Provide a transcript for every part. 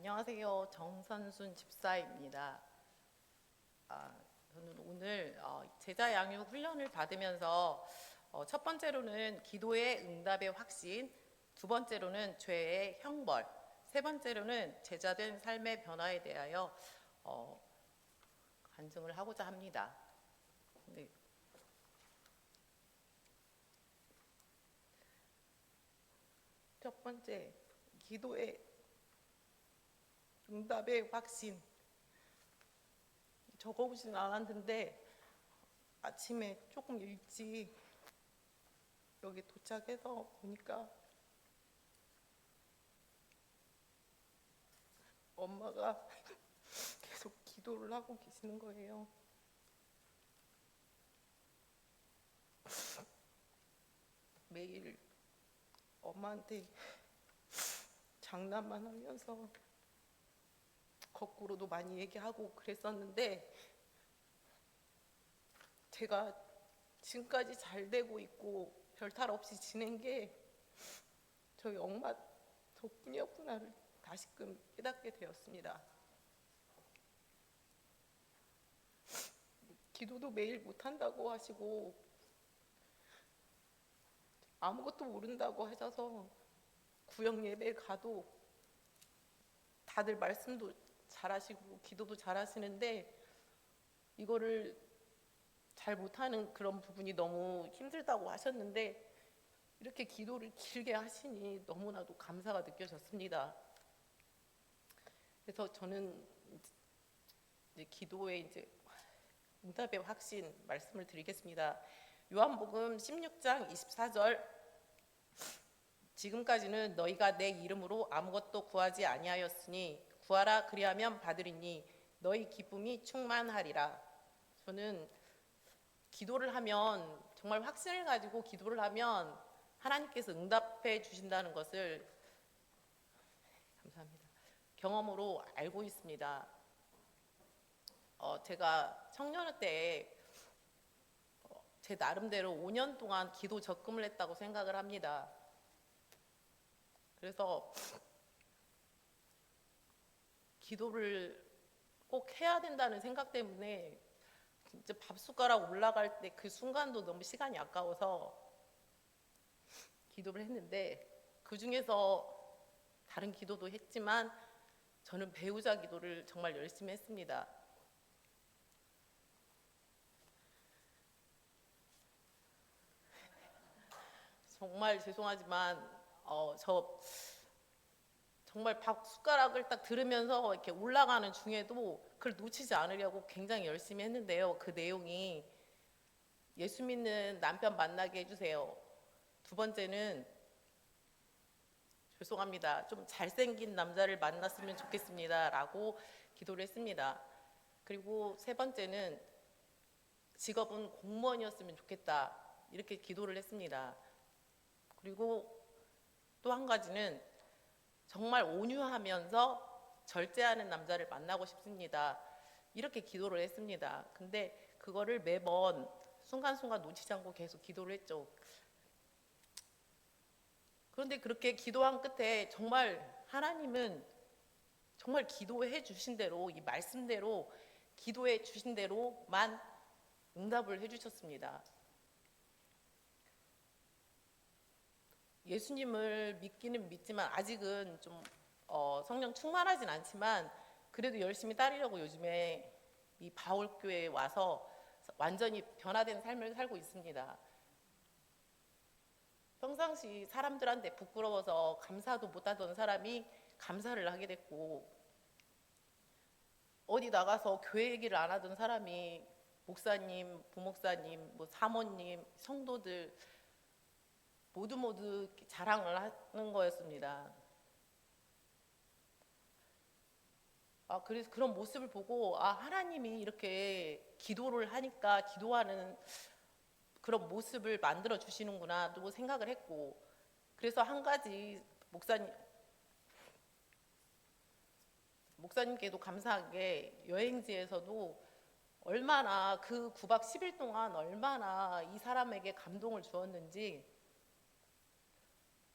안녕하세요. 정선순 집사입니다. 저는 오늘 제자 양육 훈련을 받으면서 첫 번째로는 기도의 응답의 확신, 두 번째로는 죄의 형벌, 세 번째로는 제자된 삶의 변화에 대하여 간증을 하고자 합니다. 네. 첫 번째, 기도의 응답의 확신. 적어보진 않았는데 아침에 조금 일찍 여기 도착해서 보니까 엄마가 계속 기도를 하고 계시는 거예요. 매일 엄마한테 장난만 하면서 거꾸로도 많이 얘기하고 그랬었는데, 제가 지금까지 잘 되고 있고 별탈 없이 지낸 게 저희 엄마 덕분이었구나를 다시금 깨닫게 되었습니다. 기도도 매일 못한다고 하시고 아무것도 모른다고 하셔서 구역 예배 가도 다들 말씀도 잘하시고 기도도 잘하시는데 이거를 잘 못하는 그런 부분이 너무 힘들다고 하셨는데, 이렇게 기도를 길게 하시니 너무나도 감사가 느껴졌습니다. 그래서 저는 이제 기도의 이제 응답의 확신 말씀을 드리겠습니다. 요한복음 16장 24절, 지금까지는 너희가 내 이름으로 아무것도 구하지 아니하였으니 구하라 그리하면 받으리니 너희 기쁨이 충만하리라. 저는 기도를 하면, 정말 확신을 가지고 기도를 하면 하나님께서 응답해 주신다는 것을 감사합니다. 경험으로 알고 있습니다. 제가 청년회 때 제 나름대로 5년 동안 기도 적금을 했다고 생각을 합니다. 그래서 기도를 꼭 해야 된다는 생각 때문에 진짜 밥 숟가락 올라갈 때 그 순간도 너무 시간이 아까워서 기도를 했는데, 그 중에서 다른 기도도 했지만 저는 배우자 기도를 정말 열심히 했습니다. 정말 죄송하지만 저 정말 밥 숟가락을 딱 들으면서 이렇게 올라가는 중에도 그걸 놓치지 않으려고 굉장히 열심히 했는데요. 그 내용이 예수 믿는 남편 만나게 해주세요. 두 번째는 죄송합니다, 좀 잘생긴 남자를 만났으면 좋겠습니다 라고 기도를 했습니다. 그리고 세 번째는 직업은 공무원이었으면 좋겠다, 이렇게 기도를 했습니다. 그리고 또 한 가지는 정말 온유하면서 절제하는 남자를 만나고 싶습니다, 이렇게 기도를 했습니다. 근데 그거를 매번 순간순간 놓치지 않고 계속 기도를 했죠. 그런데 그렇게 기도한 끝에 정말 하나님은 정말 기도해 주신 대로, 이 말씀대로 기도해 주신 대로만 응답을 해 주셨습니다. 예수님을 믿기는 믿지만 아직은 좀 성령 충만하진 않지만 그래도 열심히 따르려고 요즘에 이 바울교회에 와서 완전히 변화된 삶을 살고 있습니다. 평상시 사람들한테 부끄러워서 감사도 못하던 사람이 감사를 하게 됐고, 어디 나가서 교회 얘기를 안 하던 사람이 목사님, 부목사님, 뭐 사모님, 성도들 모두 자랑을 하는 거였습니다. 그래서 그런 모습을 보고 하나님이 이렇게 기도를 하니까 기도하는 그런 모습을 만들어 주시는구나 또 생각을 했고, 그래서 한 가지 목사님께도 감사한 게, 여행지에서도 얼마나 그 9박 10일 동안 얼마나 이 사람에게 감동을 주었는지,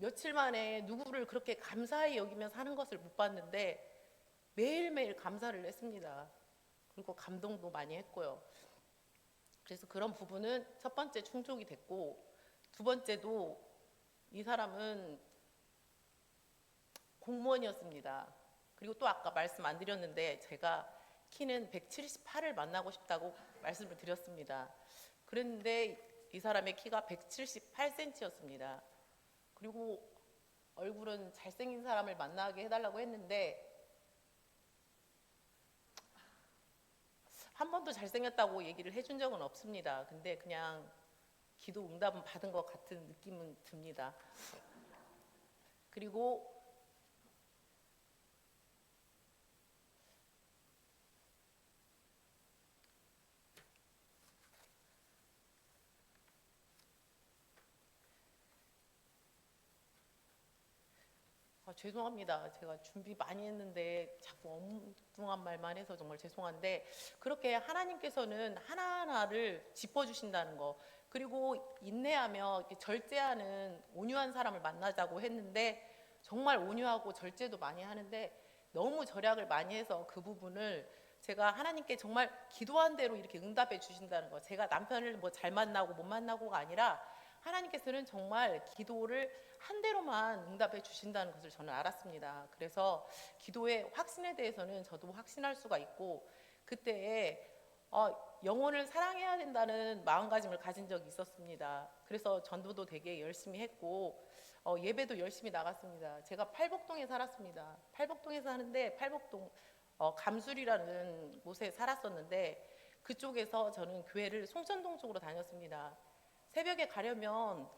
며칠 만에 누구를 그렇게 감사히 여기며 사는 것을 못 봤는데 매일매일 감사를 했습니다. 그리고 감동도 많이 했고요. 그래서 그런 부분은 첫 번째 충족이 됐고, 두 번째도 이 사람은 공무원이었습니다. 그리고 또 아까 말씀 안 드렸는데 제가 키는 178을 만나고 싶다고 말씀을 드렸습니다. 그랬는데 이 사람의 키가 178cm였습니다. 그리고 얼굴은 잘생긴 사람을 만나게 해달라고 했는데 한 번도 잘생겼다고 얘기를 해준 적은 없습니다. 근데 그냥 기도 응답은 받은 것 같은 느낌은 듭니다. 그리고 죄송합니다. 제가 준비 많이 했는데 자꾸 엉뚱한 말만 해서 정말 죄송한데, 그렇게 하나님께서는 하나하나를 짚어주신다는 거, 그리고 인내하며 이렇게 절제하는 온유한 사람을 만나자고 했는데 정말 온유하고 절제도 많이 하는데 너무 절약을 많이 해서 그 부분을 제가 하나님께 정말 기도한 대로 이렇게 응답해 주신다는 거, 제가 남편을 뭐 잘 만나고 못 만나고가 아니라 하나님께서는 정말 기도를 한 대로만 응답해 주신다는 것을 저는 알았습니다. 그래서 기도의 확신에 대해서는 저도 확신할 수가 있고, 그때에 영혼을 사랑해야 된다는 마음가짐을 가진 적이 있었습니다. 그래서 전도도 되게 열심히 했고 예배도 열심히 나갔습니다. 제가 팔복동에 살았습니다. 팔복동에 사는데 팔복동 감술이라는 곳에 살았었는데 그쪽에서 저는 교회를 송천동 쪽으로 다녔습니다. 새벽에 가려면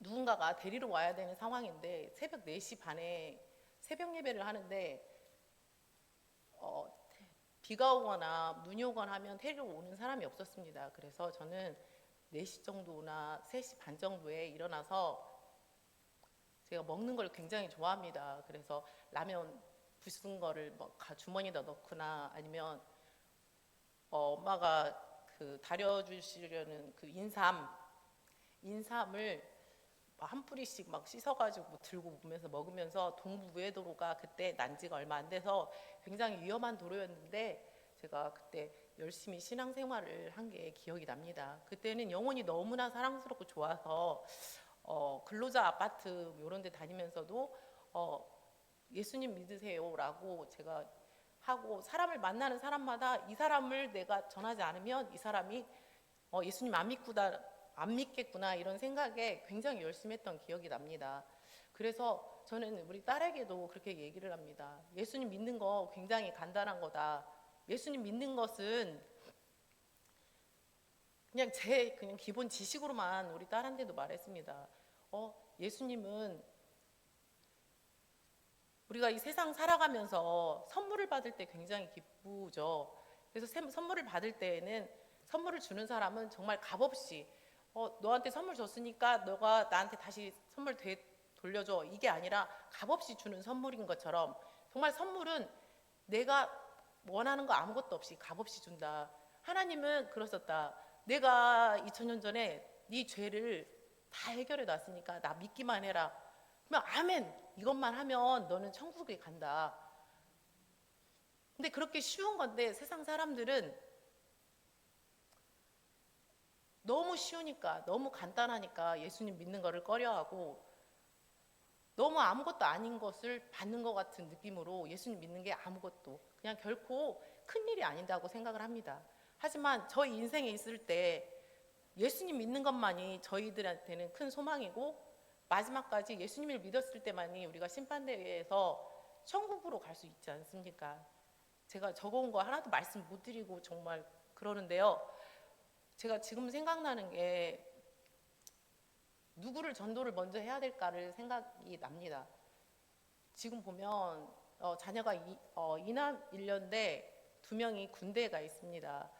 누군가가 데리러 와야 되는 상황인데 새벽 4시 반에 새벽 예배를 하는데 비가 오거나 눈이 오거나 하면 데리러 오는 사람이 없었습니다. 그래서 저는 4시 정도나 3시 반 정도에 일어나서, 제가 먹는 걸 굉장히 좋아합니다. 그래서 라면 부순 거를 뭐 주머니에다 넣거나 아니면 엄마가 그 다려주시려는 그 인삼을 한 뿌리씩 막 씻어가지고 들고 오면서 먹으면서, 동부외도로가 그때 난 지가 얼마 안 돼서 굉장히 위험한 도로였는데 제가 그때 열심히 신앙생활을 한 게 기억이 납니다. 그때는 영혼이 너무나 사랑스럽고 좋아서 근로자 아파트 이런 데 다니면서도 예수님 믿으세요라고 제가 하고, 사람을 만나는 사람마다 이 사람을 내가 전하지 않으면 이 사람이 예수님 안 믿겠구나 이런 생각에 굉장히 열심히 했던 기억이 납니다. 그래서 저는 우리 딸에게도 그렇게 얘기를 합니다. 예수님 믿는 거 굉장히 간단한 거다. 예수님 믿는 것은 그냥 기본 지식으로만 우리 딸한테도 말했습니다. 예수님은 우리가 이 세상 살아가면서 선물을 받을 때 굉장히 기쁘죠. 그래서 선물을 받을 때에는 선물을 주는 사람은 정말 값없이 너한테 선물 줬으니까 너가 나한테 다시 선물 돌려줘, 이게 아니라 값없이 주는 선물인 것처럼, 정말 선물은 내가 원하는 거 아무것도 없이 값없이 준다. 하나님은 그러셨다. 내가 2000년 전에 네 죄를 다 해결해 놨으니까 나 믿기만 해라. 그러면 아멘, 이것만 하면 너는 천국에 간다. 근데 그렇게 쉬운 건데 세상 사람들은 너무 쉬우니까, 너무 간단하니까 예수님 믿는 거를 꺼려하고, 너무 아무것도 아닌 것을 받는 것 같은 느낌으로 예수님 믿는 게 아무것도, 그냥 결코 큰일이 아니다고 생각을 합니다. 하지만 저희 인생에 있을 때 예수님 믿는 것만이 저희들한테는 큰 소망이고, 마지막까지 예수님을 믿었을 때만이 우리가 심판대회에서 천국으로 갈 수 있지 않습니까? 제가 적어온 거 하나도 말씀 못 드리고 정말 그러는데요. 제가 지금 생각나는 게 누구를 전도를 먼저 해야 될까를 생각이 납니다. 지금 보면 자녀가 이남 1년대 2명이 군대에 가 있습니다.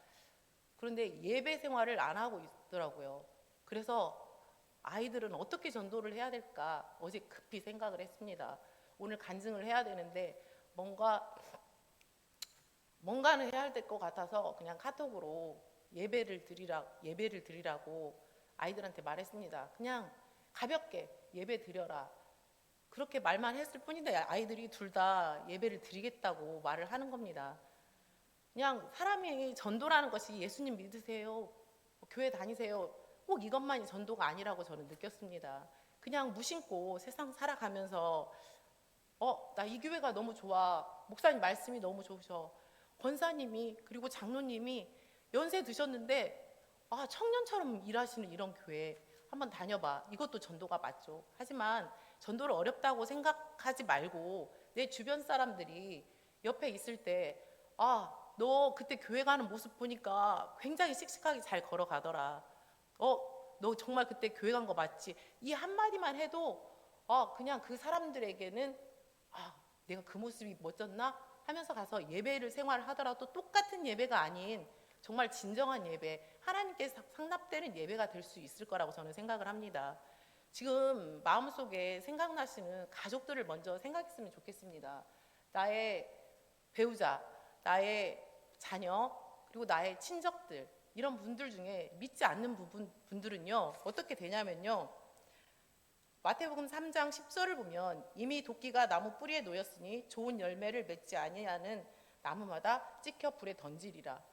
그런데 예배 생활을 안 하고 있더라고요. 그래서 아이들은 어떻게 전도를 해야 될까 어제 급히 생각을 했습니다. 오늘 간증을 해야 되는데 뭔가는 해야 될 것 같아서 그냥 카톡으로 예배를 드리라고 아이들한테 말했습니다. 그냥 가볍게 예배 드려라. 그렇게 말만 했을 뿐인데 아이들이 둘 다 예배를 드리겠다고 말을 하는 겁니다. 그냥 사람이 전도라는 것이 예수님 믿으세요, 교회 다니세요, 꼭 이것만이 전도가 아니라고 저는 느꼈습니다. 그냥 무심코 세상 살아가면서 나 이 교회가 너무 좋아, 목사님 말씀이 너무 좋으셔, 권사님이 그리고 장로님이 연세 드셨는데 청년처럼 일하시는 이런 교회 한번 다녀봐. 이것도 전도가 맞죠. 하지만 전도를 어렵다고 생각하지 말고 내 주변 사람들이 옆에 있을 때 너 그때 교회 가는 모습 보니까 굉장히 씩씩하게 잘 걸어가더라. 너 정말 그때 교회 간 거 맞지? 이 한마디만 해도 그냥 그 사람들에게는 내가 그 모습이 멋졌나? 하면서 가서 예배를 생활하더라도 똑같은 예배가 아닌 정말 진정한 예배, 하나님께 상납되는 예배가 될 수 있을 거라고 저는 생각을 합니다. 지금 마음속에 생각나시는 가족들을 먼저 생각했으면 좋겠습니다. 나의 배우자, 나의 자녀, 그리고 나의 친척들, 이런 분들 중에 믿지 않는 분들은요 어떻게 되냐면요, 마태복음 3장 10절을 보면 이미 도끼가 나무 뿌리에 놓였으니 좋은 열매를 맺지 아니하는 나무마다 찍혀 불에 던지리라.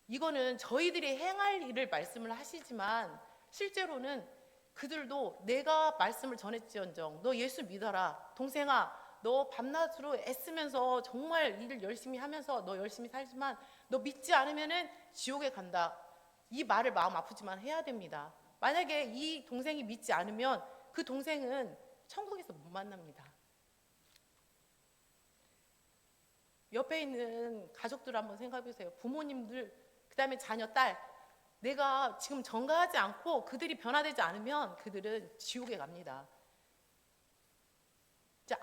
이거는 저희들이 행할 일을 말씀을 하시지만 실제로는 그들도 내가 말씀을 전했지언정 너 예수 믿어라, 동생아 너 밤낮으로 애쓰면서 정말 일을 열심히 하면서 너 열심히 살지만 너 믿지 않으면은 지옥에 간다, 이 말을 마음 아프지만 해야 됩니다. 만약에 이 동생이 믿지 않으면 그 동생은 천국에서 못 만납니다. 옆에 있는 가족들 한번 생각해 보세요. 부모님들, 그 다음에 자녀, 딸, 내가 지금 전가하지 않고 그들이 변화되지 않으면 그들은 지옥에 갑니다.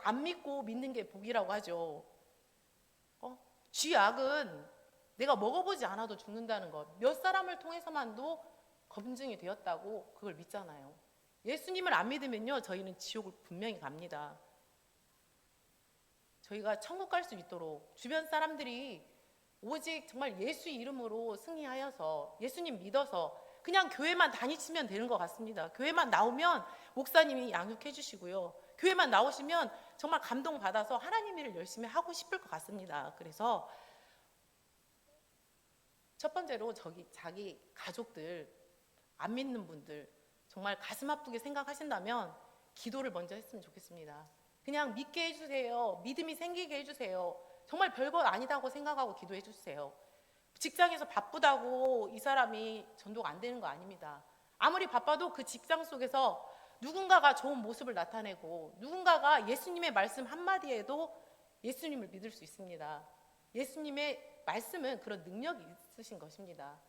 안 믿고 믿는 게 복이라고 하죠. 쥐약은 내가 먹어보지 않아도 죽는다는 것, 몇 사람을 통해서만도 검증이 되었다고 그걸 믿잖아요. 예수님을 안 믿으면요 저희는 지옥을 분명히 갑니다. 저희가 천국 갈 수 있도록 주변 사람들이 오직 정말 예수 이름으로 승리하여서 예수님 믿어서 그냥 교회만 다니시면 되는 것 같습니다. 교회만 나오면 목사님이 양육해 주시고요, 교회만 나오시면 정말 감동받아서 하나님 일을 열심히 하고 싶을 것 같습니다. 그래서 첫 번째로 자기 가족들, 안 믿는 분들 정말 가슴 아프게 생각하신다면 기도를 먼저 했으면 좋겠습니다. 그냥 믿게 해주세요, 믿음이 생기게 해주세요, 정말 별거 아니다고 생각하고 기도해 주세요. 직장에서 바쁘다고 이 사람이 전도가 안 되는 거 아닙니다. 아무리 바빠도 그 직장 속에서 누군가가 좋은 모습을 나타내고 누군가가 예수님의 말씀 한마디에도 예수님을 믿을 수 있습니다. 예수님의 말씀은 그런 능력이 있으신 것입니다.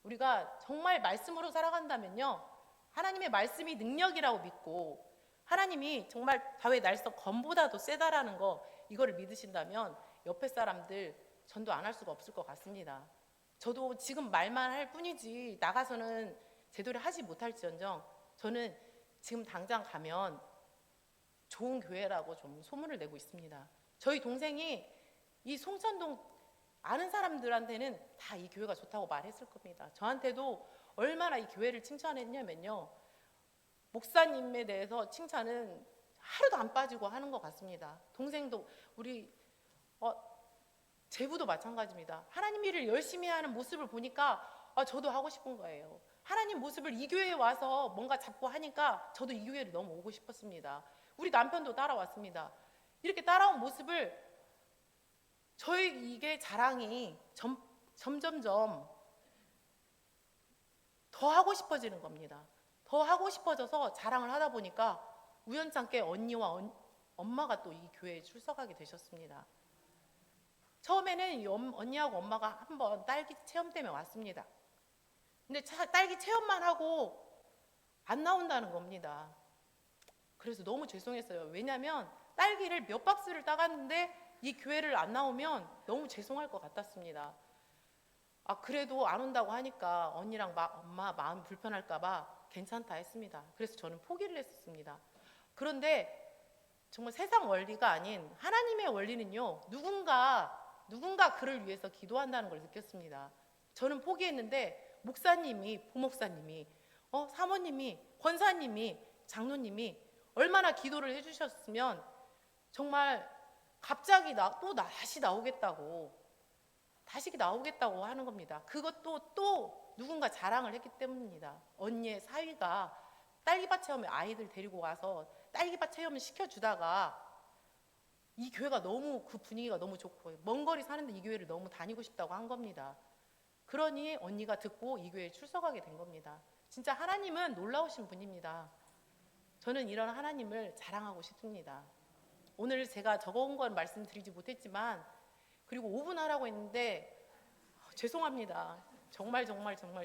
우리가 정말 말씀으로 살아간다면요 하나님의 말씀이 능력이라고 믿고 하나님이 정말 다윗 날석 검보다도 세다라는 거, 이거를 믿으신다면 옆에 사람들 전도 안 할 수가 없을 것 같습니다. 저도 지금 말만 할 뿐이지 나가서는 제대로 하지 못할지언정 저는 지금 당장 가면 좋은 교회라고 좀 소문을 내고 있습니다. 저희 동생이 이 송천동 아는 사람들한테는 다 이 교회가 좋다고 말했을 겁니다. 저한테도 얼마나 이 교회를 칭찬했냐면요, 목사님에 대해서 칭찬은 하루도 안 빠지고 하는 것 같습니다. 동생도 우리 제부도 마찬가지입니다. 하나님 일을 열심히 하는 모습을 보니까 저도 하고 싶은 거예요. 하나님 모습을 이 교회에 와서 뭔가 잡고 하니까 저도 이 교회를 너무 오고 싶었습니다. 우리 남편도 따라왔습니다. 이렇게 따라온 모습을 저희 이게 자랑이 점점점 더 하고 싶어지는 겁니다. 더 하고 싶어져서 자랑을 하다 보니까 우연찮게 언니와 엄마가 또 이 교회에 출석하게 되셨습니다. 처음에는 이 언니하고 엄마가 한번 딸기 체험 때문에 왔습니다. 근데 딸기 체험만 하고 안 나온다는 겁니다. 그래서 너무 죄송했어요. 왜냐하면 딸기를 몇 박스를 따갔는데 이 교회를 안 나오면 너무 죄송할 것 같았습니다. 그래도 안 온다고 하니까 언니랑 엄마 마음 불편할까 봐 괜찮다 했습니다. 그래서 저는 포기를 했었습니다. 그런데 정말 세상 원리가 아닌 하나님의 원리는요, 누군가 그를 위해서 기도한다는 걸 느꼈습니다. 저는 포기했는데 목사님이, 부목사님이, 사모님이, 권사님이, 장로님이 얼마나 기도를 해주셨으면 정말 갑자기 다시 나오겠다고 하는 겁니다. 그것도 또 누군가 자랑을 했기 때문입니다. 언니의 사위가 딸기밭 체험에 아이들 데리고 와서 딸기밭 체험을 시켜주다가 이 교회가 너무 그 분위기가 너무 좋고 먼 거리 사는데 이 교회를 너무 다니고 싶다고 한 겁니다. 그러니 언니가 듣고 이 교회에 출석하게 된 겁니다. 진짜 하나님은 놀라우신 분입니다. 저는 이런 하나님을 자랑하고 싶습니다. 오늘 제가 적어온 건 말씀드리지 못했지만 그리고 5분 하라고 했는데 죄송합니다. 정말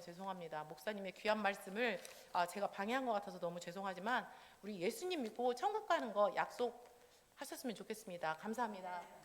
죄송합니다. 목사님의 귀한 말씀을 제가 방해한 것 같아서 너무 죄송하지만 우리 예수님 믿고 천국 가는 거 약속하셨으면 좋겠습니다. 감사합니다.